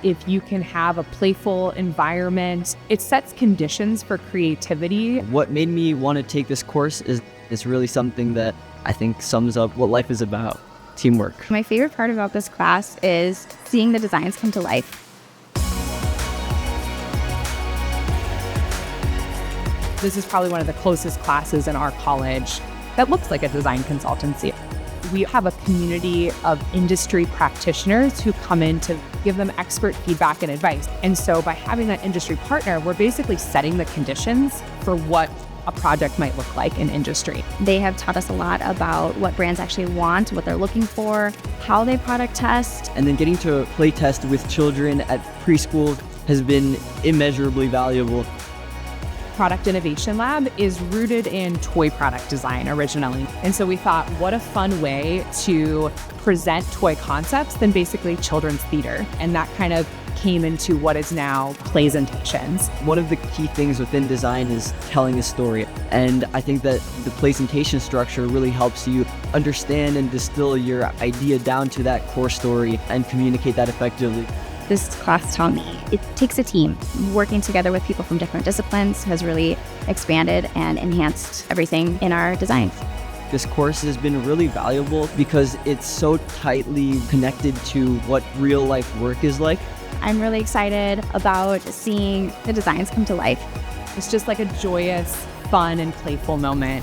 if you can have a playful environment, it sets conditions for creativity. What made me want to take this course is really something that I think sums up what life is about: teamwork. My favorite part about this class is seeing the designs come to life. This is probably one of the closest classes in our college that looks like a design consultancy. We have a community of industry practitioners who come in to give them expert feedback and advice. And so by having that industry partner, we're basically setting the conditions for what a project might look like in industry. They have taught us a lot about what brands actually want, what they're looking for, how they product test. And then getting to play test with children at preschool has been immeasurably valuable. Product Innovation Lab is rooted in toy product design originally. And so we thought, what a fun way to present toy concepts than basically children's theater. And that kind of came into what is now PLAYsentations. One of the key things within design is telling a story. And I think that the PLAYsentation structure really helps you understand and distill your idea down to that core story and communicate that effectively. This class taught me it takes a team. Working together with people from different disciplines has really expanded and enhanced everything in our designs. This course has been really valuable because it's so tightly connected to what real life work is like. I'm really excited about seeing the designs come to life. It's just like a joyous, fun, and playful moment.